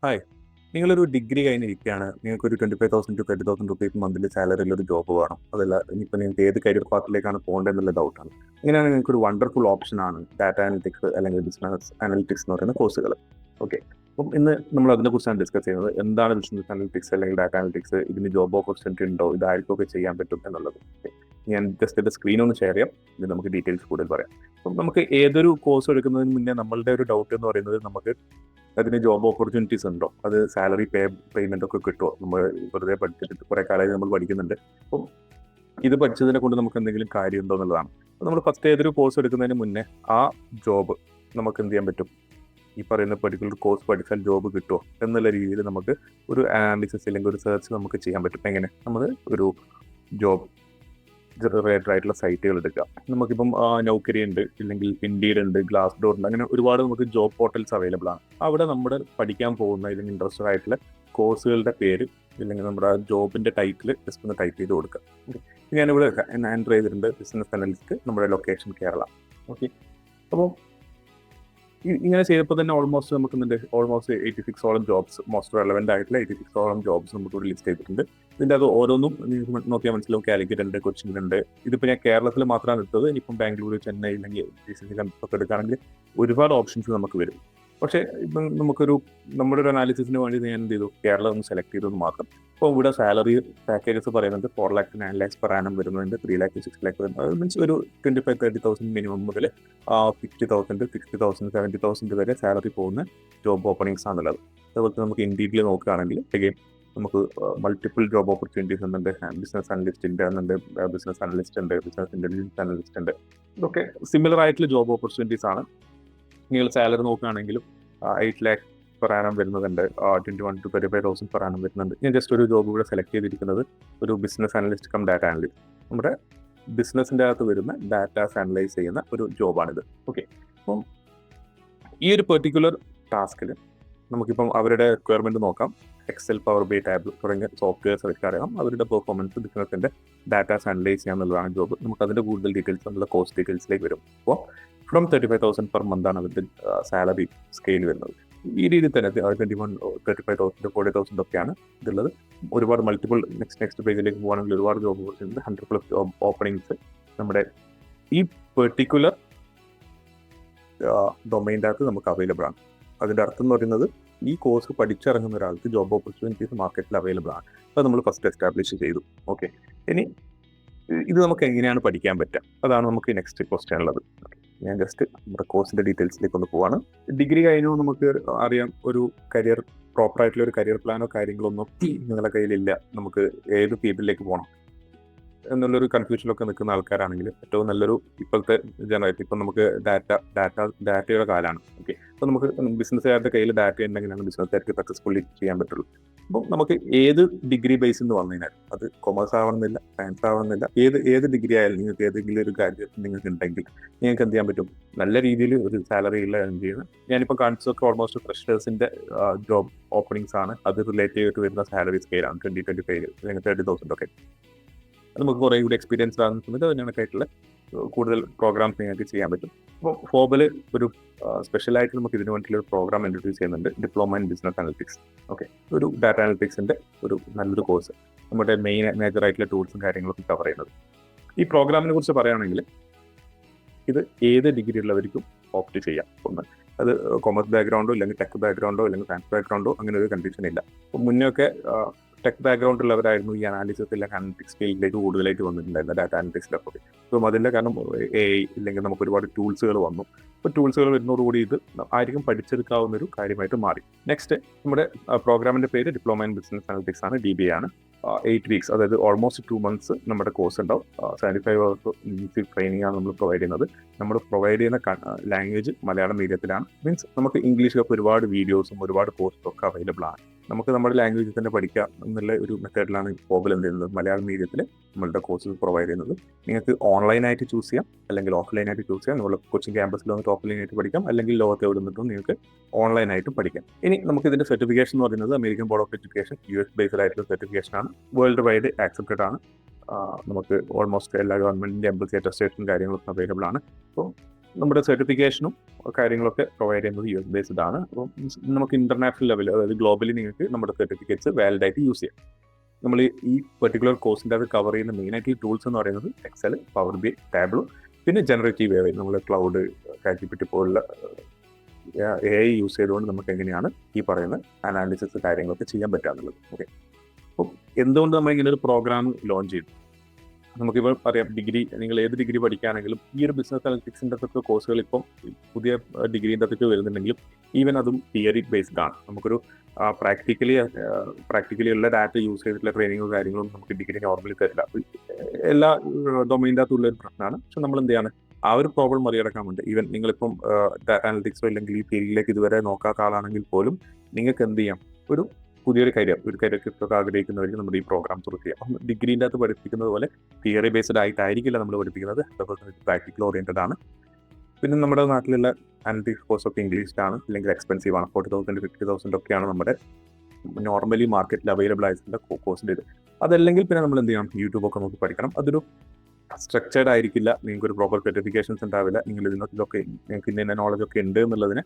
Hi. നിങ്ങളൊരു degree കഴിഞ്ഞിരിക്കുകയാണ്. നിങ്ങൾക്കൊരു 25,000 ടു 30,000 റുപ്പീസ് മന്ത്ലി സാലറിയുള്ള ഒരു ജോബ് വേണം. അതല്ല ഇനിയിപ്പോൾ നിങ്ങൾക്ക് ഏത് കരിയർ പാത്തിലേക്കാണ് പോകേണ്ടതെന്നുള്ള ഡൗട്ടാണ്. ഇങ്ങനെയാണെങ്കിൽ നിങ്ങൾക്കൊരു വണ്ടർഫുൾ ഓപ്ഷനാണ് ഡാറ്റ അനലിറ്റിക്സ് അല്ലെങ്കിൽ ബിസിനസ് അനലിറ്റിക്സ് എന്ന് പറയുന്ന കോഴ്സുകൾ. ഓക്കെ. അപ്പം ഇന്ന് നമ്മൾ അതിനെക്കുറിച്ചാണ് ഡിസ്കസ് ചെയ്യുന്നത്. എന്താണ് ബിസിനസ് അനലിറ്റിക്സ് അല്ലെങ്കിൽ ഡാറ്റ അനലിറ്റിക്സ്? ഇതിന് ജോബ് ഓപ്പർച്യൂണിറ്റി ഉണ്ടോ? ഇത് ആർക്കൊക്കെ ചെയ്യാൻ പറ്റും എന്നുള്ളത്. ഓക്കെ. ഞാൻ ജസ്റ്റ് ഇത് സ്ക്രീൻ ഒന്ന് ഷെയർ ചെയ്യാം. ഇത് നമുക്ക് ഡീറ്റെയിൽസ് കൂടുതൽ പറയാം. അപ്പം നമുക്ക് ഏതൊരു കോഴ്സ് എടുക്കുന്നതിന് മുന്നേ നമ്മളുടെ ഒരു ഡൗട്ട് എന്ന് പറയുന്നത് നമുക്ക് അതിന് ജോബ് ഓപ്പർച്യൂണിറ്റീസ് ഉണ്ടോ? അത് സാലറി പേയ്മെന്റ് ഒക്കെ കിട്ടുമോ? നമ്മൾ വെറുതെ പഠിച്ചിട്ട് കുറെ കാലമായി നമ്മൾ പഠിക്കുന്നുണ്ട്. അപ്പം ഇത് പഠിച്ചതിനെ കൊണ്ട് നമുക്ക് എന്തെങ്കിലും കാര്യമുണ്ടോ എന്നുള്ളതാണ്. അപ്പോൾ നമ്മൾ ഫസ്റ്റ് ഏതൊരു കോഴ്സ് എടുക്കുന്നതിന് മുന്നേ ആ ജോബ് നമുക്ക് എന്ത് ചെയ്യാൻ പറ്റും? ഈ പറയുന്ന പെർട്ടിക്കുലർ കോഴ്സ് പഠിച്ചാൽ ജോബ് കിട്ടുമോ എന്നുള്ള രീതിയിൽ നമുക്ക് ഒരു അനാലിസിസ് അല്ലെങ്കിൽ ഒരു സെർച്ച് നമുക്ക് ചെയ്യാൻ പറ്റും. എങ്ങനെ? നമ്മൾ ഒരു ജോബ് റിലേറ്റഡ് ആയിട്ടുള്ള സൈറ്റുകൾ എടുക്കുക. നമുക്കിപ്പം നൗകരി ഉണ്ട്, ഇല്ലെങ്കിൽ ഇൻഡീഡ് ഉണ്ട്, ഗ്ലാസ് ഡോർ ഉണ്ട്, അങ്ങനെ ഒരുപാട് നമുക്ക് ജോബ് പോർട്ടൽസ് അവൈലബിൾ ആണ്. അവിടെ നമ്മുടെ പഠിക്കാൻ പോകുന്ന അല്ലെങ്കിൽ ഇൻട്രസ്റ്റഡ് ആയിട്ടുള്ള കോഴ്സുകളുടെ പേര് ഇല്ലെങ്കിൽ നമ്മുടെ ജോബിന്റെ ടൈറ്റിൽ ജസ്റ്റ് ഒന്ന് ടൈപ്പ് ചെയ്ത് കൊടുക്കുക. ഓക്കെ. ഞാനിവിടെ എൻ്റർ ചെയ്തിട്ടുണ്ട് ബിസിനസ് അനലിസ്റ്റ്, നമ്മുടെ ലൊക്കേഷൻ കേരള. ഓക്കെ. അപ്പോൾ ഇങ്ങനെ ചെയ്തപ്പോൾ തന്നെ ഓൾമോസ്റ്റ് 86ഓളം ജോബ്സ്, മോസ്റ്റ് റെലവെന്റ് ആയിട്ടുള്ള 86ഓളം ജോബ്സ് നമുക്ക് ഇവിടെ ലിസ്റ്റ് ചെയ്തിട്ടുണ്ട്. ഇതിൻ്റെ അത് ഓരോന്നും നിങ്ങൾക്ക് നോക്കിയാൽ മനസ്സിലാവും. കാലിക്കറ്റ് ഉണ്ട്, കൊച്ചിയിലുണ്ട്. ഇതിപ്പോൾ ഞാൻ കേരളത്തിൽ മാത്രമാണ് എടുത്തത്. ഇനിയിപ്പം ബാംഗ്ലൂർ, ചെന്നൈ അല്ലെങ്കിൽ GCC ഒക്കെ എടുക്കുകയാണെങ്കിൽ ഒരുപാട് ഓപ്ഷൻസ് നമുക്ക് വരും. പക്ഷേ ഇപ്പം നമ്മുടെ ഒരു അനാലിസിസിന് വേണ്ടി ഞാൻ എന്ത് ചെയ്തു? കേരളം ഒന്ന് സെലക്ട് ചെയ്തത് മാത്രം. അപ്പോൾ ഇവിടെ സാലറി പാക്കേജസ് പറയുന്നത് 4 lakh to 9 lakhs per annum വരുന്നുണ്ട്, 3 lakh to 6 lakh വരുന്നത്. മീൻസ് ഒരു 25,000-30,000 മിനിമം മുതൽ 50,000, 60,000, 70,000 വരെ സാലറി പോകുന്ന ജോബ് ഓപ്പണിങ്സ് ആണുള്ളത്. അതുപോലെ നമുക്ക് ഇൻഡീഡിൽ നോക്കുകയാണെങ്കിൽ അഗെയിൻ നമുക്ക് മൾട്ടിപ്പിൾ ജോബ് ഓപ്പർച്യൂണിറ്റീസ് ഉണ്ട്. ബിസിനസ് അനലിസ്റ്റ് ഉണ്ട്, ബിസിനസ് അനലിസ്റ്റ് ഉണ്ട്, ബിസിനസ് ഇന്റലിജൻസ് അനലിസ്റ്റ് ഉണ്ട്. ഇതൊക്കെ സിമിലർ ആയിട്ടുള്ള ജോബ് ഓപ്പർച്യൂണിറ്റീസ് ആണ്. നിങ്ങൾ സാലറി നോക്കുകയാണെങ്കിലും 8 lakh പെർ ആനം വരുന്നുണ്ട്, 21 to 35,000 പെർ ആനം വരുന്നുണ്ട്. ഞാൻ ജസ്റ്റ് ഒരു ജോബ് ഇവിടെ സെലക്ട് ചെയ്തിരിക്കുന്നത് ഒരു business analyst come data analyst. നമ്മുടെ ബിസിനസിൻ്റെ അകത്ത് വരുന്ന ഡാറ്റാസ് അനലൈസ് ചെയ്യുന്ന ഒരു ജോബാണിത്. ഓക്കെ. അപ്പം ഈ ഒരു പെർട്ടിക്കുലർ ടാസ്കിൽ നമുക്കിപ്പം അവരുടെ റിക്വയർമെന്റ് നോക്കാം. എക്സൽ, പവർ ബി, ടാബ് തുടങ്ങിയ സോഫ്റ്റ്വെയർസ് ഒക്കെ അറിയാം. അവരുടെ പെർഫോമൻസ് ബിസിനസിന്റെ ഡാറ്റാസ് അനലൈസ് ചെയ്യാന്നുള്ളതാണ് ജോബ്. നമുക്ക് അതിന്റെ കൂടുതൽ ഡീറ്റെയിൽസ് നമ്മുടെ കോസ്റ്റ് ഡീറ്റെയിൽസിലേക്ക് വരും. അപ്പോൾ ഫ്രം 35,000 പെർ മന്ത് ആണ് അതിന്റെ സാലറി സ്കെയിൽ വരുന്നത്. ഈ രീതിയിൽ തന്നെ 21, 35,000, 40,000 ഒക്കെയാണ് ഇതുള്ളത്. ഒരുപാട് മൾട്ടിപ്പിൾ നെക്സ്റ്റ് പേജിലേക്ക് പോകുകയാണെങ്കിൽ ഒരുപാട് ജോബ് ഓപ്പർച്യൂണിറ്റി, 100+ ജോബ് ഓപ്പണിങ്സ് നമ്മുടെ ഈ പെർട്ടിക്കുലർ ഡൊമൈൻ്റെ അകത്ത് നമുക്ക് അവൈലബിൾ ആണ്. അതിൻ്റെ അർത്ഥം എന്ന് പറയുന്നത് ഈ കോഴ്സ് പഠിച്ചിറങ്ങുന്ന ഒരാൾക്ക് ജോബ് ഓപ്പർച്യൂണിറ്റീസ് മാർക്കറ്റിൽ അവൈലബിൾ ആണ്. അത് നമ്മൾ ഫസ്റ്റ് എസ്റ്റാബ്ലിഷ് ചെയ്തു. ഓക്കെ. ഇനി ഇത് നമുക്ക് എങ്ങനെയാണ് പഠിക്കാൻ പറ്റുക? അതാണ് നമുക്ക് നെക്സ്റ്റ് ക്വസ്റ്റ്യൻ ഉള്ളത്. ഞാൻ ജസ്റ്റ് നമ്മുടെ കോഴ്സിന്റെ ഡീറ്റെയിൽസിലേക്ക് ഒന്ന് പോവാണ്. ഡിഗ്രി കഴിഞ്ഞു നമുക്ക് അറിയാം, ഒരു കരിയർ പ്രോപ്പർ ആയിട്ടുള്ള ഒരു കരിയർ പ്ലാനോ കാര്യങ്ങളൊന്നും നിങ്ങളുടെ കയ്യിലില്ല. നമുക്ക് ഏത് ഫീൽഡിലേക്ക് പോകണം എന്നുള്ളൊരു കൺഫ്യൂഷനിലൊക്കെ നിൽക്കുന്ന ആൾക്കാരാണെങ്കിൽ ഏറ്റവും നല്ലൊരു ഇപ്പോഴത്തെ ജനറേറ്റ്, ഇപ്പം നമുക്ക് ഡാറ്റയുടെ കാലമാണ്. ഓക്കെ. അപ്പോൾ നമുക്ക് ബിസിനസ്സുകാരുടെ കയ്യിൽ ഡാറ്റ ഉണ്ടെങ്കിലാണ് ബിസിനസ്സുകാർക്ക് സക്സസ്ഫുള്ളി ചെയ്യാൻ പറ്റുള്ളൂ. അപ്പോൾ നമുക്ക് ഏത് ഡിഗ്രി ബേസ് എന്ന് വന്നു കഴിഞ്ഞാൽ അത് കൊമേഴ്സ് ആവണമെന്നില്ല, സയൻസ് ആവണമെന്നില്ല, ഏത് ഡിഗ്രി ആയാലും നിങ്ങൾക്ക് ഏതെങ്കിലും ഒരു കാര്യം നിങ്ങൾക്ക് ഉണ്ടെങ്കിൽ നിങ്ങൾക്ക് എന്ത് ചെയ്യാൻ പറ്റും? നല്ല രീതിയിൽ ഒരു സാലറി ഉള്ള earn ചെയ്യുന്ന, ഞാനിപ്പോൾ കാണിച്ചതൊക്കെ ഓൾമോസ്റ്റ് ഫ്രഷേഴ്സിന്റെ ജോബ് ഓപ്പണിങ്സ് ആണ്. അത് റിലേറ്റ് ചെയ്തിട്ട് വരുന്ന സാലറി സ്കെയിലാണ് 20-25 അല്ലെങ്കിൽ 30,000 ഒക്കെ. നമുക്ക് കുറേ കൂടി എക്സ്പീരിയൻസ് ആകുന്ന സമയത്ത് അതിനൊക്കെയായിട്ടുള്ള കൂടുതൽ പ്രോഗ്രാംസ് നിങ്ങൾക്ക് ചെയ്യാൻ പറ്റും. അപ്പോൾ ഫോബിൽ ഒരു സ്പെഷ്യലായിട്ട് നമുക്ക് ഇതിനു വേണ്ടിയിട്ടുള്ള ഒരു പ്രോഗ്രാം ഇൻട്രൊഡ്യൂസ് ചെയ്യുന്നുണ്ട്, diploma in business analytics. Okay. ഒരു ഡാറ്റ അനലിറ്റിക്സിന്റെ ഒരു നല്ലൊരു കോഴ്സ്, നമ്മുടെ മേജർ ആയിട്ടുള്ള ടൂൾസും കാര്യങ്ങളൊക്കെ കവർ ചെയ്യുന്നത്. ഈ പ്രോഗ്രാമിനെ കുറിച്ച് പറയുകയാണെങ്കിൽ ഇത് ഏത് ഡിഗ്രി ഉള്ളവർക്കും ഓപ്റ്റ് ചെയ്യാം. ഒന്ന്, അത് കൊമേഴ്സ് ബാക്ക്ഗ്രൗണ്ടോ അല്ലെങ്കിൽ ടെക് ബാക്ക്ഗ്രൗണ്ടോ അല്ലെങ്കിൽ സയൻസ് ബാക്ക്ഗ്രൗണ്ടോ അങ്ങനെ ഒരു കണ്ടീഷൻ ഇല്ല. അപ്പോൾ മുന്നേ ഒക്കെ ടെക് ബാക്ക്ഗ്രൗണ്ട് ഉള്ളവരായിരുന്നു ഈ അനാലിസിസ് അല്ലെങ്കിൽ അനലിറ്റിക്സ് ഫീൽഡിലേക്ക് കൂടുതലായിട്ട് വന്നിട്ടുണ്ടായിരുന്നു, ഡാറ്റ അനലിറ്റിക്സിലൊക്കെ. അപ്പം അതിൻ്റെ കാരണം AI ഇല്ലെങ്കിൽ നമുക്ക് ഒരുപാട് ടൂൾസുകൾ വന്നു. അപ്പോൾ ടൂൾസുകൾ വരുന്നതോടുകൂടി ഇത് ആയിരിക്കും പഠിച്ചെടുക്കാവുന്ന ഒരു കാര്യമായിട്ട് മാറി. നെക്സ്റ്റ്, നമ്മുടെ പ്രോഗ്രാമിന്റെ പേര് ഡിപ്ലോമ ഇൻ ബിസിനസ് അനലിറ്റിക്സ് ആണ്, DBA ആണ്. 8 weeks, അതായത് ഓൾമോസ്റ്റ് 2 months നമ്മുടെ കോഴ്സ് ഉണ്ടാവും. 75 hours ട്രെയിനിങ് ആണ് നമ്മൾ പ്രൊവൈഡ് ചെയ്യുന്നത്. നമ്മൾ പ്രൊവൈഡ് ചെയ്യുന്ന ലാംഗ്വേജ് മലയാളം മീഡിയത്തിലാണ്. മീൻസ് നമുക്ക് ഇംഗ്ലീഷിലൊക്കെ ഒരുപാട് വീഡിയോസും ഒരുപാട് കോഴ്സും ഒക്കെ അവൈലബിൾ ആണ്. നമുക്ക് നമ്മുടെ ലാംഗ്വേജിൽ തന്നെ പഠിക്കാം എന്നുള്ള ഒരു മെത്തേഡിലാണ് ഫോബിൽ എന്ത് ചെയ്യുന്നത്, മലയാളം മീഡിയത്തിൽ നമ്മളുടെ കോഴ്സ് പ്രൊവൈഡ് ചെയ്യുന്നത്. നിങ്ങൾക്ക് ഓൺലൈനായിട്ട് ചൂസ് ചെയ്യാം അല്ലെങ്കിൽ ഓഫ്ലൈനായിട്ട് ചൂസ് ചെയ്യാം. നമ്മൾ കൊച്ചിൻ ക്യാമ്പസിൽ വന്നിട്ട് ഓഫ്ലൈനായിട്ട് പഠിക്കാം, അല്ലെങ്കിൽ ലോകത്ത് എവിടെ നിന്നിട്ടും നിങ്ങൾക്ക് ഓൺലൈനായിട്ടും പഠിക്കാം. ഇനി നമുക്ക് ഇതിന്റെ സർട്ടിഫിക്കേഷൻ എന്ന് പറയുന്നത് American board of education US based ആയിട്ടുള്ള സർട്ടിഫിക്കേഷൻ ആണ്. വേൾഡ് വൈഡ് ആക്സെപ്റ്റഡ് ആണ്. നമുക്ക് ഓൾമോസ്റ്റ് എല്ലാ ഗവൺമെന്റിന്റെ എംബസി അറ്റസ്റ്റേഷൻ കാര്യങ്ങളൊക്കെ അവൈലബിൾ ആണ്. അപ്പോൾ നമ്മുടെ സർട്ടിഫിക്കേഷനും കാര്യങ്ങളൊക്കെ പ്രൊവൈഡ് ചെയ്യുന്നത് US ബേസ്ഡ് ആണ്. അപ്പം നമുക്ക് ഇന്റർനാഷണൽ ലെവൽ, അതായത് ഗ്ലോബലി നിങ്ങൾക്ക് നമ്മുടെ സർട്ടിഫിക്കറ്റ്സ് വാലിഡ് ആയിട്ട് യൂസ് ചെയ്യാം. നമ്മൾ ഈ പെർട്ടിക്കുലർ കോഴ്സിൻ്റെ അത് കവർ ചെയ്യുന്ന മെയിൻ ആയിട്ടുള്ള ടൂൾസ് എന്ന് പറയുന്നത് എക്സൽ, പവർ BI, ടാബ്ലോ, പിന്നെ ജനറേറ്റീവ് AI, നമ്മൾ ക്ലൗഡ്, ChatGPT പോലുള്ള AI യൂസ് ചെയ്തുകൊണ്ട് നമുക്ക് എങ്ങനെയാണ് ഈ പറയുന്ന അനാലിസിസ് കാര്യങ്ങളൊക്കെ ചെയ്യാൻ പറ്റാന്നുള്ളത്. ഓക്കെ, അപ്പം എന്തുകൊണ്ട് നമ്മൾ ഇങ്ങനെ ഒരു പ്രോഗ്രാം ലോഞ്ച് ചെയ്തു? നമുക്കിപ്പോൾ പറയാം, നിങ്ങൾ ഏത് ഡിഗ്രി പഠിക്കുകയാണെങ്കിലും ഈ ഒരു ബിസിനസ് അനലിറ്റിക്സിൻ്റെ ഒക്കെ കോഴ്സുകൾ ഇപ്പം പുതിയ ഡിഗ്രീൻ്റെ അതൊക്കെ വരുന്നുണ്ടെങ്കിലും ഈവൻ അതും തിയറി ബേസ്ഡ് ആണ്. നമുക്കൊരു പ്രാക്ടിക്കലി ഉള്ള ഡാറ്റ യൂസ് ചെയ്തിട്ടുള്ള ട്രെയിനിങ്ങോ കാര്യങ്ങളോ നമുക്ക് ഡിഗ്രി നോർമലി തരില്ല. എല്ലാ ഡൊമൈൻ്റെ അകത്തുള്ള ഒരു പ്രശ്നമാണ്. പക്ഷെ നമ്മൾ എന്ത് ചെയ്യാണ്, ആ ഒരു പ്രോബ്ലം മറികടക്കാൻ വേണ്ടി ഈവൻ നിങ്ങളിപ്പം ഡാറ്റ അനലിറ്റിക്സോ അല്ലെങ്കിൽ ഈ ഫീൽഡിലേക്ക് ഇതുവരെ നോക്കാത്ത ആളാണെങ്കിൽ പോലും നിങ്ങൾക്ക് എന്ത് ചെയ്യാം, ഒരു പുതിയൊരു ഒരു കരിയർ ആഗ്രഹിക്കുന്നവർക്ക് നമ്മുടെ ഈ പ്രോഗ്രാം ത്രൂ ചെയ്യാം. അപ്പം ഡിഗ്രീൻ്റെ അകത്ത് പഠിപ്പിക്കുന്നത് പോലെ തിയറി ബേസ്ഡ് ആയിട്ടായിരിക്കില്ല നമ്മൾ പഠിപ്പിക്കുന്നത്, പ്രാക്ടിക്കൽ ഓറിയൻറ്റഡ് ആണ്. പിന്നെ നമ്മുടെ നാട്ടിലുള്ള അനലിറ്റിക്സ് കോഴ്സൊക്കെ ഇംഗ്ലീഷിലാണ്, അല്ലെങ്കിൽ എക്സ്പെൻസീവ് ആണ്. 40,000 50,000 ഒക്കെയാണ് നമ്മുടെ നോർമലി മാർക്കറ്റിൽ അവൈലബിൾ ആയിട്ടുള്ള കോഴ്സിൻ്റെ ഇത്. അതല്ലെങ്കിൽ പിന്നെ നമ്മൾ എന്ത് ചെയ്യണം, യൂട്യൂബൊക്കെ നോക്കി പഠിക്കണം. അതൊരു സ്ട്രക്ചേർഡ് ആയിരിക്കില്ല, നിങ്ങൾക്ക് ഒരു പ്രോപ്പർ സർട്ടിഫിക്കേഷൻസ് ഉണ്ടാവില്ല. നിങ്ങൾ ഇതിനൊക്കെ നിങ്ങൾക്ക് ഇന്ന നോളജ് ഒക്കെ ഉണ്ട് എന്നുള്ളതിന്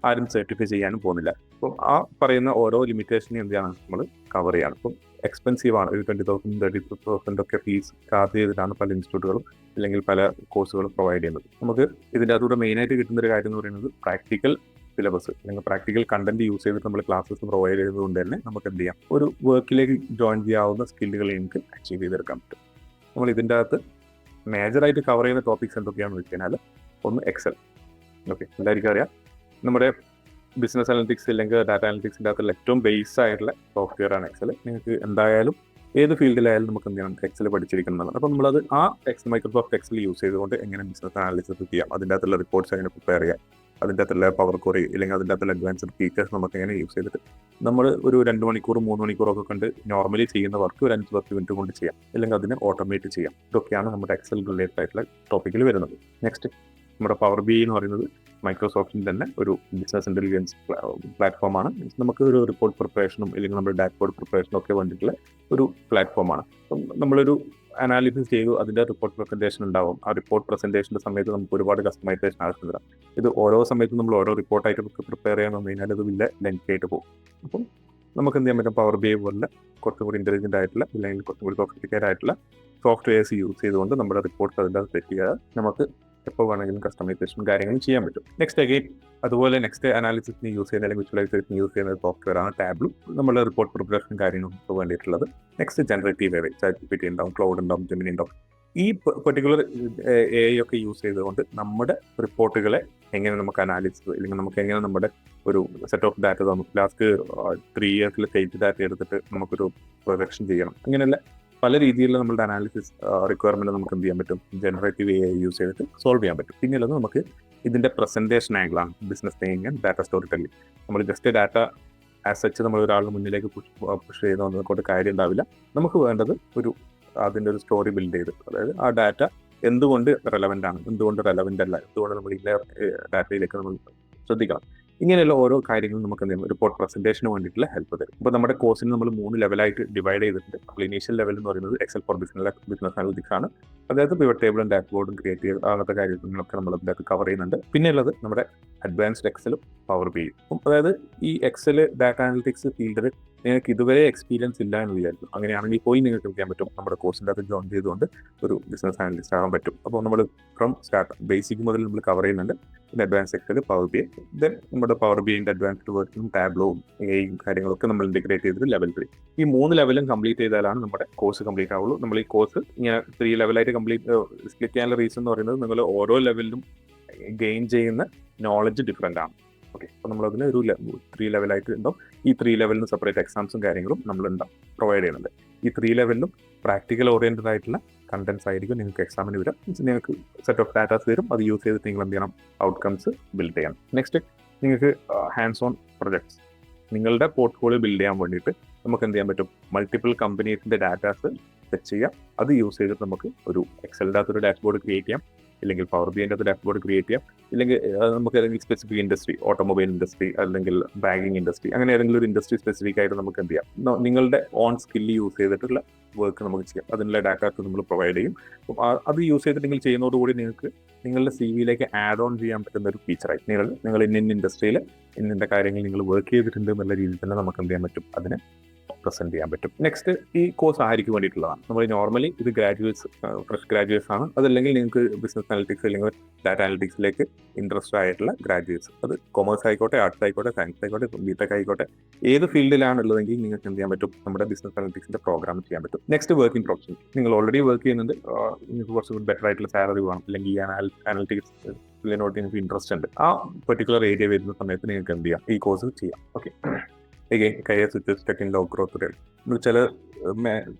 ആരും സർട്ടിഫൈ ചെയ്യാനും പോകുന്നില്ല. അപ്പം ആ പറയുന്ന ഓരോ ലിമിറ്റേഷനും എന്താണ് നമ്മൾ കവർ ചെയ്യണം. ഇപ്പം എക്സ്പെൻസീവ് ആണ്, ഒരു 20,000 30,000 ഒക്കെ ഫീസ് ചാർജ് ചെയ്തിട്ടാണ് പല ഇൻസ്റ്റിറ്റ്യൂട്ടുകളും അല്ലെങ്കിൽ പല കോഴ്സുകളും പ്രൊവൈഡ് ചെയ്യുന്നത്. നമുക്ക് ഇതിൻ്റെ അതുകൂടെ മെയിനായിട്ട് കിട്ടുന്ന ഒരു കാര്യം എന്ന് പറയുന്നത് പ്രാക്ടിക്കൽ സിലബസ് അല്ലെങ്കിൽ പ്രാക്ടിക്കൽ കണ്ടന്റ് യൂസ് ചെയ്തിട്ട് നമ്മൾ ക്ലാസ്സസ് പ്രൊവൈഡ് ചെയ്തതുകൊണ്ട് തന്നെ നമുക്ക് എന്ത് ചെയ്യാം, ഒരു വർക്കിലേക്ക് ജോയിൻ ചെയ്യാവുന്ന സ്കില്ലുകൾ നമുക്ക് അച്ചീവ് ചെയ്തെടുക്കാൻ പറ്റും. നമ്മൾ ഇതിൻ്റെ അകത്ത് മേജറായിട്ട് കവർ ചെയ്യുന്ന ടോപ്പിക്സ് എന്തൊക്കെയാണെന്ന് വെച്ച് കഴിഞ്ഞാൽ, ഒന്ന് എക്സൽ. ഓക്കെ, എല്ലാവർക്കും അറിയാം, നമ്മുടെ ബിസിനസ് അനലിറ്റിക്സ് അല്ലെങ്കിൽ ഡാറ്റ അനലിറ്റിക്സിൻ്റെ അകത്തുള്ള ഏറ്റവും ബേസ് ആയിട്ടുള്ള സോഫ്റ്റ്വെയർ ആണ് എക്സൽ. നിങ്ങൾക്ക് എന്തായാലും ഏത് ഫീൽഡിലായാലും നമുക്ക് എന്ത് ചെയ്യണം, എക്സൽ പഠിച്ചിരിക്കുന്നതാണ്. അപ്പോൾ നമ്മളത് ആ മൈക്രോസോഫ്റ്റ് എക്സൽ യൂസ് ചെയ്തുകൊണ്ട് എങ്ങനെ ബിസിനസ് അനാലിസിസ് ചെയ്യാം, അതിൻ്റെ അകത്തുള്ള റിപ്പോർട്ട്സ് എങ്ങനെ പ്രിപ്പയർ ചെയ്യാം, അതിൻ്റെ അകത്തുള്ള പവർ ക്വറി അല്ലെങ്കിൽ അതിൻ്റെ അകത്തുള്ള അഡ്വാൻസ്ഡ് ഫീച്ചേഴ്സ് നമുക്ക് എങ്ങനെ യൂസ് ചെയ്തിട്ട് നമ്മൾ ഒരു 2 മണിക്കൂർ 3 മണിക്കൂറൊക്കെ കണ്ട് നോർമലി ചെയ്യുന്ന വർക്ക് ഒരു 5-10 മിനിറ്റ് കൊണ്ട് ചെയ്യാം, അല്ലെങ്കിൽ അതിനെ ഓട്ടോമേറ്റ് ചെയ്യാം. ഇതൊക്കെയാണ് നമ്മുടെ എക്സൽ റിലേറ്റഡ് ആയിട്ടുള്ള ടോപ്പിക്കിൽ വരുന്നത്. നെക്സ്റ്റ്, നമ്മുടെ പവർ BI എന്ന് പറയുന്നത് മൈക്രോസോഫ്റ്റിൻ്റെ തന്നെ ഒരു ബിസിനസ് ഇൻ്റലിജൻസ് പ്ലാറ്റ്ഫോമാണ്. നമുക്ക് ഒരു റിപ്പോർട്ട് പ്രിപ്പറേഷനും അല്ലെങ്കിൽ നമ്മുടെ ഡാഷ്ബോർഡ് പ്രിപ്പറേഷനും ഒക്കെ വേണ്ടിയിട്ടുള്ള ഒരു പ്ലാറ്റ്ഫോമാണ്. അപ്പം നമ്മളൊരു അനാലിസിസ് ചെയ്തു, അതിൻ്റെ റിപ്പോർട്ട് പ്രസൻറ്റേഷൻ ഉണ്ടാവും. ആ റിപ്പോർട്ട് പ്രസൻറ്റേഷൻ്റെ സമയത്ത് നമുക്ക് ഒരുപാട് കസ്റ്റമൈസേഷൻ ആവശ്യമില്ല. ഇത് ഓരോ സമയത്തും നമ്മൾ ഓരോ റിപ്പോർട്ടായിട്ട് പ്രിപ്പയർ ചെയ്യാൻ വന്നു കഴിഞ്ഞാൽ അത് വലിയ ലെങ്തി ആയിട്ട് പോകും. അപ്പം നമുക്ക് എന്ത് ചെയ്യാൻ പറ്റും, പവർ BI പോലെ കുറച്ചും കൂടി ഇൻ്റലിജൻ്റ് ആയിട്ടുള്ള അല്ലെങ്കിൽ കുറച്ചും കൂടി സോഫിസ്റ്റിക്കേറ്റഡ് ആയിട്ടുള്ള സോഫ്റ്റ്വെയർസ് യൂസ് ചെയ്തുകൊണ്ട് നമ്മുടെ റിപ്പോർട്ട്സ് അതിൻ്റെ സെറ്റ് ചെയ്യാതെ നമുക്ക് എപ്പോൾ വേണമെങ്കിലും കസ്റ്റമൈസേഷൻ കാര്യങ്ങളും ചെയ്യാൻ പറ്റും. നെക്സ്റ്റ് അഗെയിൻ അതുപോലെ നെക്സ്റ്റ് അനാലിസിസിന് യൂസ് ചെയ്യുന്ന അല്ലെങ്കിൽ വിഷ്വലൈസേഷന് യൂസ് ചെയ്യുന്ന സോഫ്റ്റ്വെയർ ആണ് ടാബ്ലോ, നമ്മുടെ റിപ്പോർട്ട് പ്രിപ്പറേഷൻ കാര്യങ്ങൾക്ക് വേണ്ടിയിട്ടുള്ളത്. നെക്സ്റ്റ് ജനറേറ്റീവ് AI, ChatGPT ഉണ്ടാവും, ക്ലൗഡ് ഉണ്ടാവും, ജെമിനി ഉണ്ടാവും. ഈ പെർട്ടിക്കുലർ AI ഒക്കെ യൂസ് ചെയ്തുകൊണ്ട് നമ്മുടെ റിപ്പോർട്ടുകളെ എങ്ങനെ നമുക്ക് അനാലിസിസ് അല്ലെങ്കിൽ നമുക്ക് എങ്ങനെ നമ്മുടെ ഒരു സെറ്റ് ഓഫ് ഡാറ്റ ലാസ്റ്റ് 3 ഇയേഴ്സിലെ സ്റ്റേറ്റ് ഡാറ്റ എടുത്തിട്ട് നമുക്കൊരു പ്രൊജക്ഷൻ ചെയ്യണം. അങ്ങനെയുള്ള പല രീതിയിലുള്ള നമ്മളുടെ അനാലിസിസ് റിക്വയർമെന്റ് നമുക്ക് എന്ത് ചെയ്യാൻ പറ്റും, ജനറേറ്റീവ് AI യൂസ് ചെയ്തിട്ട് സോൾവ് ചെയ്യാൻ പറ്റും. പിന്നെയുള്ളത് നമുക്ക് ഇതിൻ്റെ പ്രസൻറ്റേഷൻ ആംഗിളാണ് business thinking and data storytelling. നമ്മൾ ജസ്റ്റ് ഡാറ്റ ആസ് സച്ച് നമ്മൾ ഒരാളുടെ മുന്നിലേക്ക് പുഷ് ചെയ്യുന്ന കൊണ്ട് കാര്യം ഉണ്ടാവില്ല. നമുക്ക് വേണ്ടത് അതിൻ്റെ ഒരു സ്റ്റോറി ബിൽഡ് ചെയ്ത്, അതായത് ആ ഡാറ്റ എന്തുകൊണ്ട് റെലവൻ്റ് ആണ്, എന്തുകൊണ്ട് റെലവൻ്റ് അല്ല, എന്തുകൊണ്ട് നമ്മൾ ഇന്ന ഡാറ്റയിലേക്ക് നമ്മൾ ശ്രദ്ധിക്കണം. ഇങ്ങനെയുള്ള ഓരോ കാര്യങ്ങളും നമുക്ക് എന്ത് ചെയ്യും, റിപ്പോർട്ട് പ്രസൻറ്റേഷന് വേണ്ടിയിട്ടുള്ള ഹെൽപ്പ് തരും. ഇപ്പോൾ നമ്മുടെ കോഴ്സിന് നമ്മൾ 3 ലെവലായിട്ട് ഡിവൈഡ് ചെയ്തിട്ടുണ്ട്. അപ്പോൾ ഇനീഷ്യൽ ലെവൽ എന്ന് പറയുന്നത് എക്സൽ ഫോർ ബിസിനസ് അനലിറ്റിക്സ് ആണ്. അതായത് പിവറ്റ് ടേബിളും ഡാഷ്ബോർഡും ക്രിയേറ്റ് ചെയ്ത് അങ്ങനത്തെ കാര്യങ്ങളൊക്കെ നമ്മൾ അതിനകത്ത് കവർ ചെയ്യുന്നുണ്ട്. പിന്നെ ഉള്ളത് നമ്മുടെ അഡ്വാൻസ്ഡ് എക്സലും പവർ BI. അപ്പം അതായത് ഈ എക്സൽ ഡാറ്റ അനലിറ്റിക്സ് ഫീൽഡിൽ നിങ്ങൾക്ക് ഇതുവരെ എക്സ്പീരിയൻസ് ഇല്ല എന്ന് വിചാരിക്കും. അങ്ങനെയാണെങ്കിൽ പോയി നിങ്ങൾക്ക് ചെയ്യാൻ പറ്റും, നമ്മുടെ കോഴ്സിൻ്റെ അകത്ത് ജോയിൻ ചെയ്തുകൊണ്ട് ഒരു ബിസിനസ് അനലിസ്റ്റ് ആകാൻ പറ്റും. അപ്പോൾ നമ്മൾ ഫ്രം സ്റ്റാർട്ട് ബേസിക് മുതൽ നമ്മൾ കവർ ചെയ്യുന്നുണ്ട്. പിന്നെ advance excel, power BI, then നമ്മുടെ പവർ BIൻ്റെ അഡ്വാൻസ്ഡ് വേർഷനും ടാബ്ലോവും AIയും കാര്യങ്ങളൊക്കെ നമ്മൾ ഇൻറ്റഗ്രേറ്റ് ചെയ്തിട്ട് ലെവൽ 3. ഈ 3 ലെവലും കംപ്ലീറ്റ് ചെയ്താലാണ് നമ്മുടെ കോഴ്സ് കംപ്ലീറ്റ് ആവുള്ളൂ. നമ്മൾ ഈ കോഴ്സ് ഇങ്ങനെ 3 ലെവലായിട്ട് സ്പ്ലിറ്റ് ചെയ്യാനുള്ള റീസൺ എന്ന് പറയുന്നത് നിങ്ങൾ ഓരോ ലെവലിലും ഗെയിൻ ചെയ്യുന്ന നോളജ് ഡിഫറെൻ്റ് ആണ്. ഓക്കെ, അപ്പോൾ നമ്മളതിന് ഒരു 3 ലെവലായിട്ട് ഉണ്ടാവും. ഈ 3 ലെവലിന് സെപ്പറേറ്റ് എക്സാംസും കാര്യങ്ങളും നമ്മൾ പ്രൊവൈഡ് ചെയ്യുന്നുണ്ട്. ഈ 3 ലെവലിലും പ്രാക്ടിക്കൽ ഓറിയൻറ്റഡ് ആയിട്ടുള്ള കണ്ടന്റ്സ് ആയിരിക്കും നിങ്ങൾക്ക് എക്സാമിന് വരാം. നിങ്ങൾക്ക് സെറ്റ് ഓഫ് ഡാറ്റാസ് വരും, അത് യൂസ് ചെയ്തിട്ട് നിങ്ങൾ എന്ത് ചെയ്യണം, ഔട്ട്കംസ് ബിൽഡ് ചെയ്യണം. നെക്സ്റ്റ്, നിങ്ങൾക്ക് ഹാൻഡ്സ് ഓൺ പ്രൊജക്ട്സ്, നിങ്ങളുടെ പോർട്ട്ഫോളിയോ ബിൽഡ് ചെയ്യാൻ വേണ്ടിയിട്ട് നമുക്ക് എന്ത് ചെയ്യാൻ പറ്റും, മൾട്ടിപ്പിൾ കമ്പനീസിൻ്റെ ഡാറ്റാസ് സെറ്റ് ചെയ്യാം. അത് യൂസ് ചെയ്തിട്ട് നമുക്ക് ഒരു എക്സലിൻ്റെ അകത്തൊരു ഡാഷ്ബോർഡ് ക്രിയേറ്റ് ചെയ്യാം. ഇല്ലെങ്കിൽ പവർ ബിഐൻ്റെ ഒരു ഡാഷ്ബോർഡ് ക്രിയേറ്റ് ചെയ്യാം, ഇല്ലെങ്കിൽ നമുക്ക് ഏതെങ്കിലും സ്പെസിഫിക് ഇൻഡസ്ട്രി, ഓട്ടോമൊബൈൽ ഇൻഡസ്ട്രി അല്ലെങ്കിൽ ബാങ്കിങ് ഇൻഡസ്ട്രി, അങ്ങനെ ഏതെങ്കിലും ഒരു ഇൻഡസ്ട്രി സ്പെസിഫിക് ആയിട്ട് നമുക്ക് എന്ത് ചെയ്യാം, നിങ്ങളുടെ ഓൺ സ്കില്ല് യൂസ് ചെയ്തിട്ടുള്ള വർക്ക് നമുക്ക് ചെയ്യാം. അതിനുള്ള ഡാറ്റാസ് നമ്മൾ പ്രൊവൈഡ് ചെയ്യും. അപ്പം അത് യൂസ് ചെയ്തിട്ട് നിങ്ങൾ ചെയ്യുന്നതോടുകൂടി നിങ്ങൾക്ക് നിങ്ങളുടെ സി വിയിലേക്ക് ആഡ് ഓൺ ചെയ്യാൻ പറ്റുന്ന ഒരു ഫീച്ചറായി നിങ്ങൾ ഇന്ന ഇൻഡസ്ട്രിയിൽ ഇന്ന കാര്യങ്ങൾ നിങ്ങൾ വർക്ക് ചെയ്തിട്ടുണ്ട് എന്നുള്ള രീതിയിൽ തന്നെ നമുക്ക് എന്ത് ചെയ്യാൻ പറ്റും, അതിനെ പ്രസന്റ് ചെയ്യാൻ പറ്റും. നെക്സ്റ്റ്, ഈ കോഴ്സ് ആർക്ക് വേണ്ടിയിട്ടുള്ളതാണ്? നമ്മൾ നോർമലി ഇത് ഗ്രാജുവേറ്റ്സ്, ഫ്രഷ് ഗ്രാജുവേറ്റ്സ് ആണ്. അതല്ലെങ്കിൽ നിങ്ങൾക്ക് ബിസിനസ് അനലിറ്റിക്സ് അല്ലെങ്കിൽ ഡാറ്റ അനലിറ്റിക്സിലേക്ക് ഇൻട്രസ്റ്റ് ആയിട്ടുള്ള ഗ്രാജുവേറ്റ്സ്, അത് കൊമേഴ്സ് ആയിക്കോട്ടെ, ആർട്സ് ആയിക്കോട്ടെ, സയൻസ് ആയിക്കോട്ടെ, ബിടെക് ആയിക്കോട്ടെ, ഏത് ഫീൽഡിലാണുള്ളതെങ്കിൽ നിങ്ങൾക്ക് എന്ത് ചെയ്യാൻ പറ്റും, നമ്മുടെ ബിസിനസ് അനലിറ്റിക്സിന്റെ പ്രോഗ്രാം ചെയ്യാൻ പറ്റും. Next, working profession. നിങ്ങൾ ഓൾറെഡി വർക്ക് ചെയ്യുന്നുണ്ട്, നിങ്ങൾക്ക് കുറച്ച് ബെറ്റർ ആയിട്ടുള്ള സാലറി വേണം, അല്ലെങ്കിൽ ഈ അനലിറ്റിക്സ് ഇതിനോട് നിങ്ങൾക്ക് ഇൻട്രസ്റ്റ് ഉണ്ട്, ആ പെർട്ടിക്കുലർ ഏരിയ വരുന്ന സമയത്ത് നിങ്ങൾക്ക് എന്ത് ചെയ്യാം, ഈ കോഴ്സ് ചെയ്യാം. Okay. Career switches, tech in law growth rate.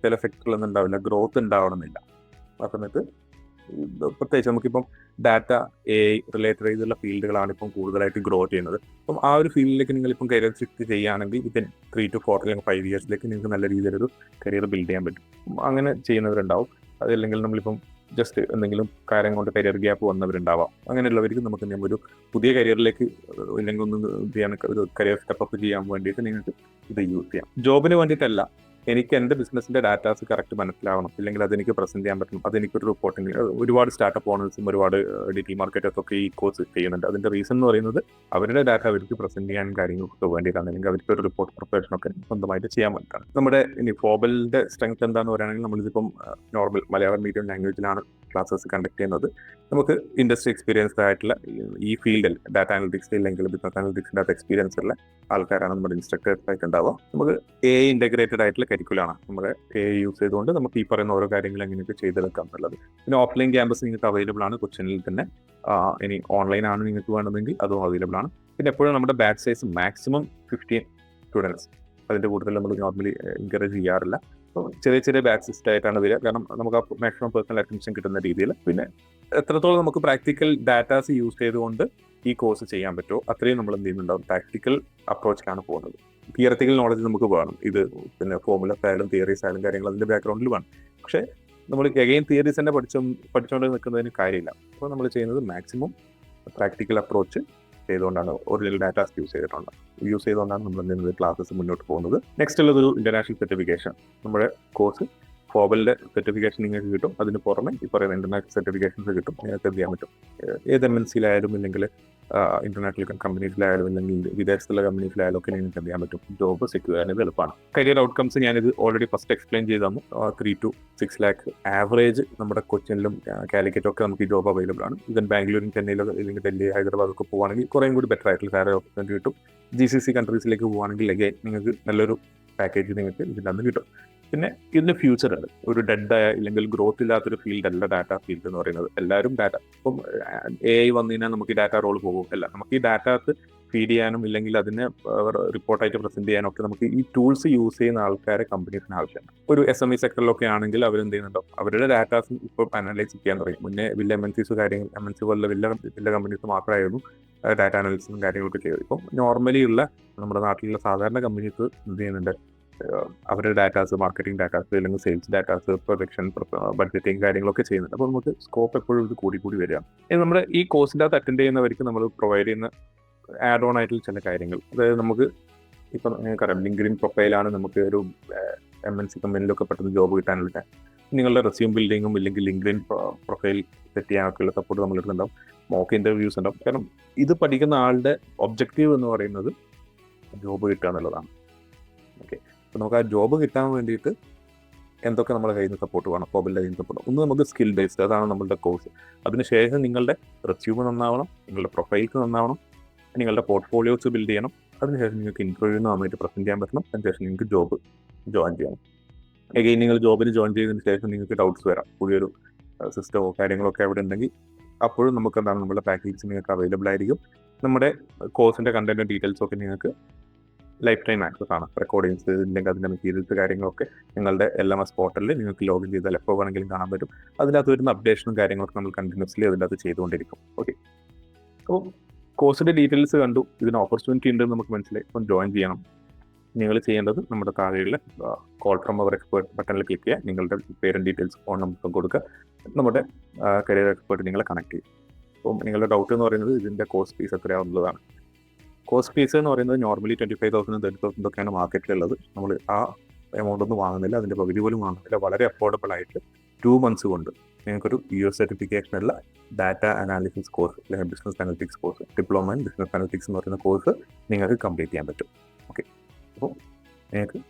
ചില സെക്ടറിലൊന്നും ഉണ്ടാവില്ല, ഗ്രോത്ത് ഉണ്ടാവണമെന്നില്ല. ആ സമയത്ത് പ്രത്യേകിച്ച് നമുക്കിപ്പം ഡാറ്റ, AI റിലേറ്റഡ് ചെയ്തുള്ള ഫീൽഡുകളാണ് ഇപ്പം കൂടുതലായിട്ട് ഗ്രോ ചെയ്യുന്നത്. അപ്പം ആ ഒരു ഫീൽഡിലേക്ക് നിങ്ങളിപ്പം കരിയർ സ്വിച്ച് ചെയ്യുകയാണെങ്കിൽ വിത്തിൻ 3 to 4 അല്ലെങ്കിൽ 5 ഇയേഴ്സിലേക്ക് നിങ്ങൾക്ക് നല്ല രീതിയിലൊരു കരിയർ ബിൽഡ് ചെയ്യാൻ പറ്റും. അങ്ങനെ ചെയ്യുന്നവരുണ്ടാവും. അതല്ലെങ്കിൽ നമ്മളിപ്പം ജസ്റ്റ് എന്തെങ്കിലും കാര്യം കൊണ്ട് കരിയർ ഗ്യാപ്പ് വന്നവരുണ്ടാവാം. അങ്ങനെയുള്ളവർക്ക് നമുക്ക് ഒരു പുതിയ കരിയറിലേക്ക് അല്ലെങ്കിൽ ഒന്ന് ചെയ്യാൻ ഒരു കരിയർ സ്റ്റെപ്പ് ചെയ്യാൻ വേണ്ടിയിട്ട് നിങ്ങൾക്ക് ഇത് യൂസ് ചെയ്യാം. ജോബിന് വേണ്ടിയിട്ടല്ല, എനിക്ക് എൻ്റെ ബിസിനസ്സിൻ്റെ ഡാറ്റാസ് കറക്റ്റ് മനസ്സിലാവണം, ഇല്ലെങ്കിൽ അതെനിക്ക് പ്രസന്റ് ചെയ്യാൻ പറ്റണം, അതെനിക്കൊരു റിപ്പോർട്ടിങ്. ഒരുപാട് സ്റ്റാർട്ടപ്പ് ഓണേഴ്സും ഒരുപാട് ഡിജിറ്റൽ മാർക്കറ്റേഴ്സും ഒക്കെ ഈ കോഴ്സ് ചെയ്യുന്നുണ്ട്. അതിൻ്റെ റീസൺ എന്ന് പറയുന്നത് അവരുടെ ഡാറ്റ അവർക്ക് പ്രസന്റ് ചെയ്യാൻ കാര്യങ്ങളൊക്കെ വേണ്ടിയിട്ടാണ്, അല്ലെങ്കിൽ അവർക്ക് ഒരു റിപ്പോർട്ട് പ്രിപ്പറേഷനൊക്കെ സ്വന്തമായിട്ട് ചെയ്യാൻ വേണ്ടിയിട്ടാണ്. നമ്മുടെ ഇനി ഫോബലിൻ്റെ സ്ട്രെങ്ത് എന്താണെന്ന് പറയുകയാണെങ്കിൽ, നമ്മളിതിപ്പം നോർമൽ മലയാളം മീഡിയം ലാംഗ്വേജിലാണ് ക്ലാസ്സസ് കണ്ടക്ട് ചെയ്യുന്നത്. നമുക്ക് ഇൻഡസ്ട്രി എക്സ്പീരിയൻസ്ഡ് ആയിട്ടുള്ള ഈ ഫീൽഡിൽ ഡാറ്റ അനലിറ്റിക്സ് അല്ലെങ്കിൽ ബിസിനസ് അനലിറ്റിക്സിൻ്റെ അകത്ത് എക്സ്പീരിയൻസ് ഉള്ള ആൾക്കാരാണ് നമ്മുടെ ഇൻസ്ട്രക്ടേഴ്സ് ആയിട്ട് ഉണ്ടാവുക. നമുക്ക് AI ഇൻ്റഗ്രേറ്റഡ് ആയിട്ടുള്ള കരിക്കുലാണ്. നമ്മുടെ AI യൂസ് ചെയ്തുകൊണ്ട് നമുക്ക് ഈ പറയുന്ന ഓരോ കാര്യങ്ങൾ എങ്ങനെയൊക്കെ ചെയ്തെടുക്കാം എന്നുള്ളത്. പിന്നെ ഓഫ്ലൈൻ ക്യാമ്പസ് നിങ്ങൾക്ക് അവൈലബിൾ ആണ് കൊച്ചിനിൽ തന്നെ. ഇനി ഓൺലൈൻ ആണ് നിങ്ങൾക്ക് വേണമെങ്കിൽ അതും അവൈലബിൾ ആണ്. പിന്നെ എപ്പോഴും നമ്മുടെ ബാച്ച് സൈസ് മാക്സിമം 15 സ്റ്റുഡൻസ്, അതിൻ്റെ കൂടുതൽ നമ്മൾ നോർമലി എൻകറേജ് ചെയ്യാറില്ല. അപ്പോൾ ചെറിയ ചെറിയ ബാച്ച് സിസ്റ്റം ആയിട്ടാണ് വരിക, കാരണം നമുക്ക് ആ മാക്സിമം പേഴ്സണൽ അറ്റൻഷൻ കിട്ടുന്ന രീതിയിൽ. പിന്നെ എത്രത്തോളം നമുക്ക് പ്രാക്ടിക്കൽ ഡാറ്റാസ് യൂസ് ചെയ്തുകൊണ്ട് ഈ കോഴ്സ് ചെയ്യാൻ പറ്റുമോ അത്രയും നമ്മൾ എന്ത് ചെയ്യുന്നുണ്ടാവും, പ്രാക്ടിക്കൽ അപ്രോച്ചിലാണ് പോകുന്നത്. തിയററ്റിക്കൽ നോളജ് നമുക്ക് വേണം, ഇത് പിന്നെ ഫോർമുലസ് ആയാലും തിയറീസ് ആയാലും കാര്യങ്ങൾ അതിൻ്റെ ബാക്ക്ഗ്രൗണ്ടിൽ വേണം. പക്ഷേ നമ്മൾ എഗെയിൻ തിയറീസ് തന്നെ പഠിച്ചുകൊണ്ട് നിൽക്കുന്നതിന് കാര്യമില്ല. അപ്പോൾ നമ്മൾ ചെയ്യുന്നത് മാക്സിമം പ്രാക്ടിക്കൽ അപ്രോച്ച് ചെയ്തുകൊണ്ടാണ്, ഒറിജിനൽ ഡാറ്റാസ് യൂസ് ചെയ്തുകൊണ്ടാണ് നമ്മൾ എന്ത് ചെയ്യുന്നത്, ക്ലാസ്സസ് മുന്നോട്ട് പോകുന്നത്. നെക്സ്റ്റ് ഉള്ളതൊരു ഇന്റർനാഷണൽ സർട്ടിഫിക്കേഷൻ. നമ്മുടെ കോഴ്സ് ഫോബലിൻ്റെ സർട്ടിഫിക്കേഷൻ നിങ്ങൾക്ക് കിട്ടും. അതിന് പുറമെ ഈ പറയുന്ന ഇന്റർനാഷണൽ സർട്ടിഫിക്കേഷൻസ് കിട്ടും. നിങ്ങൾക്ക് എന്ത് ചെയ്യാൻ പറ്റും, ഏത് MNC-യിലായാലും ഇല്ലെങ്കിൽ ഇന്റർനാഷണൽ കമ്പനീസിലായാലും അല്ലെങ്കിൽ വിദേശത്തുള്ള കമ്പനീസിലായാലും ഒക്കെ നിങ്ങൾക്ക് എന്ത് ചെയ്യാൻ പറ്റും, ജോബ് സെക്യൂർ ചെയ്യാൻ എളുപ്പമാണ്. കരിയർ ഔട്ട്കംസ് ഞാനിത് ഓൾറെഡി ഫസ്റ്റ് എക്സ്പ്ലെയിൻ ചെയ്ത് തന്നു. 3 to 6 lakh ആവറേജ് നമ്മുടെ കൊച്ചിനിലും കാലിക്കറ്റും ഒക്കെ നമുക്ക് ഈ ജോബ് അവൈലബിൾ ആണ്. ഇവൻ ബാംഗ്ലൂരും ചെന്നൈയിലോ അല്ലെങ്കിൽ ഡൽഹി, ഹൈദരാബാദൊക്കെ പോകുകയാണെങ്കിൽ കുറേയും കൂടി ബെറ്റർ ആയിട്ടുള്ള സാലറി ഓപ്പർച്യൂണിറ്റി കിട്ടും. GCC കൺട്രീസിലേക്ക് പോകുകയാണെങ്കിൽ അഗൈൻ നിങ്ങൾക്ക് നല്ലൊരു പാക്കേജ് നിങ്ങൾക്ക് ഇതിൽ നിന്ന് കിട്ടും. പിന്നെ ഇതിന് ഫ്യൂച്ചർ ഉണ്ട്. ഒരു ഡെഡായ ഇല്ലെങ്കിൽ ഗ്രോത്ത് ഇല്ലാത്തൊരു ഫീൽഡ് അല്ല ഡാറ്റ ഫീൽഡ് എന്ന് പറയുന്നത്. എല്ലാവരും ഡാറ്റ, ഇപ്പം AI വന്നു കഴിഞ്ഞാൽ നമുക്ക് ഈ ഡാറ്റ റോൾ പോകും അല്ല, നമുക്ക് ഈ ഡാറ്റാസ് ഫീഡ് ചെയ്യാനും ഇല്ലെങ്കിൽ അതിനെ റിപ്പോർട്ടായിട്ട് പ്രസന്റ് ചെയ്യാനും ഒക്കെ നമുക്ക് ഈ ടൂൾസ് യൂസ് ചെയ്യുന്ന ആൾക്കാരെ കമ്പനീസിന് ആവശ്യമാണ്. ഒരു SME സെക്ടറിലൊക്കെ ആണെങ്കിൽ അവരെന്ത് ചെയ്യുന്നുണ്ടോ, അവരുടെ ഡാറ്റാസ് ഇപ്പോൾ അനലൈസ് ചെയ്യാൻ തുടങ്ങി. മുന്നേ വലിയ MNCs കാര്യങ്ങൾ, MNC പോലുള്ള വലിയ കമ്പനീസ് മാത്രമായിരുന്നു ഡാറ്റ അനാലിസിസും കാര്യങ്ങളൊക്കെ ചെയ്തത്. ഇപ്പം നോർമലി ഉള്ള നമ്മുടെ നാട്ടിലുള്ള സാധാരണ കമ്പനീസ് എന്ത് ചെയ്യുന്നുണ്ട്, അവരുടെ ഡാറ്റാസ്, മാർക്കറ്റിംഗ് ഡാറ്റാസ് അല്ലെങ്കിൽ സെയിൽസ് ഡാറ്റാസ്, പ്രൊജക്ഷൻ, ബഡ്ജറ്റിംഗ് കാര്യങ്ങളൊക്കെ ചെയ്യുന്നുണ്ട്. അപ്പോൾ നമുക്ക് സ്കോപ്പ് എപ്പോഴും ഇത് കൂടി വരികയാണ്. നമ്മുടെ ഈ കോഴ്സിൻ്റെ അകത്ത് അറ്റൻഡ് ചെയ്യുന്നവർക്ക് നമ്മൾ പ്രൊവൈഡ് ചെയ്യുന്ന ആഡ് ഓൺ ആയിട്ടുള്ള ചില കാര്യങ്ങൾ, അതായത് നമുക്ക് ഇപ്പം നിങ്ങൾക്കറിയാം ലിങ്ക്ഡിൻ പ്രൊഫൈലാണ് നമുക്ക് ഒരു MNC കമ്പനിയിലൊക്കെ പെട്ടെന്ന് ജോബ് കിട്ടാനുള്ള നിങ്ങളുടെ റെസ്യൂം ബിൽഡിങ്ങും ഇല്ലെങ്കിൽ ലിങ്ക്ഡിൻ പ്രൊഫൈൽ സെറ്റ് ചെയ്യാനൊക്കെയുള്ള സപ്പോർട്ട് നമ്മൾ എടുക്കുന്നുണ്ടാവും. മോക്ക് ഇൻ്റർവ്യൂസ് ഉണ്ടാവും. കാരണം ഇത് പഠിക്കുന്ന ആളുടെ ഒബ്ജക്റ്റീവ് എന്ന് പറയുന്നത് ജോബ് കിട്ടുക എന്നുള്ളതാണ്. ഓക്കെ, അപ്പോൾ നമുക്ക് ആ ജോബ് കിട്ടാൻ വേണ്ടിയിട്ട് എന്തൊക്കെ നമ്മുടെ കയ്യിൽ നിന്ന് സപ്പോർട്ട് വേണം, ഫോബലിൻ്റെ കയ്യിൽ നിന്ന് സപ്പോർട്ട്. ഒന്ന് നമുക്ക് സ്കിൽ ബേസ്ഡ്, അതാണ് നമ്മളുടെ കോഴ്സ്. അതിനുശേഷം നിങ്ങളുടെ റെസ്യൂം നന്നാവണം, നിങ്ങളുടെ പ്രൊഫൈൽസ് നന്നാവണം, നിങ്ങളുടെ പോർട്ട്ഫോളിയോസ് ബിൽഡ് ചെയ്യണം. അതിനുശേഷം നിങ്ങൾക്ക് ഇൻ്റർവ്യൂവിന് നന്നായിട്ട് പ്രസൻറ്റ് ചെയ്യാൻ പറ്റണം. അതിനുശേഷം നിങ്ങൾക്ക് ജോബ് ജോയിൻ ചെയ്യണം. എഗെയിൻ നിങ്ങൾ ജോബിന് ജോയിൻ ചെയ്തതിന് ശേഷം നിങ്ങൾക്ക് ഡൗട്ട്സ് വരാം, പുതിയൊരു സിസ്റ്റമോ കാര്യങ്ങളൊക്കെ അവിടെ ഉണ്ടെങ്കിൽ അപ്പോഴും നമുക്ക് എന്താണ് നമ്മുടെ പാക്കേജ് നിങ്ങൾക്ക് അവൈലബിൾ ആയിരിക്കും. നമ്മുടെ കോഴ്സിൻ്റെ കണ്ടൻറ്റും ഡീറ്റെയിൽസും ഒക്കെ നിങ്ങൾക്ക് ലൈഫ് ടൈം ആക്സസ് ആണ്. റെക്കോർഡിങ്സ് ഇല്ലെങ്കിൽ അതിൻ്റെ മെറ്റീരിയൽസ് കാര്യങ്ങളൊക്കെ നിങ്ങളുടെ LMS പോർട്ടലിൽ നിങ്ങൾക്ക് ലോഗിൻ ചെയ്താൽ എപ്പോൾ വേണമെങ്കിലും കാണാൻ പറ്റും. അതിനകത്ത് വരുന്ന അപ്ഡേഷനും കാര്യങ്ങളൊക്കെ നമ്മൾ കണ്ടിന്യൂസ്ലി അതിൻ്റെ അകത്ത് ചെയ്തുകൊണ്ടിരിക്കും. ഓക്കെ, അപ്പോൾ കോഴ്സിൻ്റെ ഡീറ്റെയിൽസ് കണ്ടു, ഇതിന് ഓപ്പർച്യൂണിറ്റി ഉണ്ടെന്ന് നമുക്ക് മനസ്സിലായി. അപ്പം ജോയിൻ ചെയ്യണം. നിങ്ങൾ ചെയ്യേണ്ടത് നമ്മുടെ താഴെയുള്ള കോൾ ഫ്രം അവർ എക്സ്പേർട്ട് ബട്ടണിൽ ക്ലിക്ക് ചെയ്യുക, നിങ്ങളുടെ പേരും ഡീറ്റെയിൽസ്, ഫോൺ നമ്പർ കൊടുക്കുക. നമ്മുടെ കരിയർ എക്സ്പേർട്ട് നിങ്ങളെ കണക്ട് ചെയ്യും. അപ്പം നിങ്ങളുടെ ഡൗട്ട് എന്ന് പറയുന്നത് ഇതിൻ്റെ കോസ്റ്റ് ഫീസ് എത്രയാവുന്നതാണ്. കോസ്റ്റ് ഫീസ് എന്ന് പറയുന്നത് നോർമലി 25,000 30,000 ഒക്കെയാണ് മാർക്കറ്റിലുള്ളത്. നമ്മൾ ആ എമൗണ്ട് ഒന്നും വാങ്ങുന്നില്ല, അതിൻ്റെ പകുതി പോലും വാങ്ങുന്നില്ല. വളരെ അഫോർഡബിൾ ആയിട്ട് 2 months കൊണ്ട് നിങ്ങൾക്കൊരു US സർട്ടിഫിക്കേഷനുള്ള ഡാറ്റ അനാലിസിസ് കോഴ്സ് അല്ലെങ്കിൽ business analytics course, diploma in business analytics എന്ന് പറയുന്ന കോഴ്സ് നിങ്ങൾക്ക് കംപ്ലീറ്റ് ചെയ്യാൻ പറ്റും. ഓക്കെ, അപ്പോൾ നിങ്ങൾക്ക്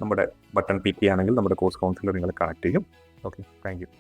നമ്മുടെ ബട്ടൺ പിക്ക് ചെയ്യുകയാണെങ്കിൽ നമ്മുടെ കോഴ്സ് കൗൺസിലർ നിങ്ങളെ കണക്ട് ചെയ്യും. Okay, thank you.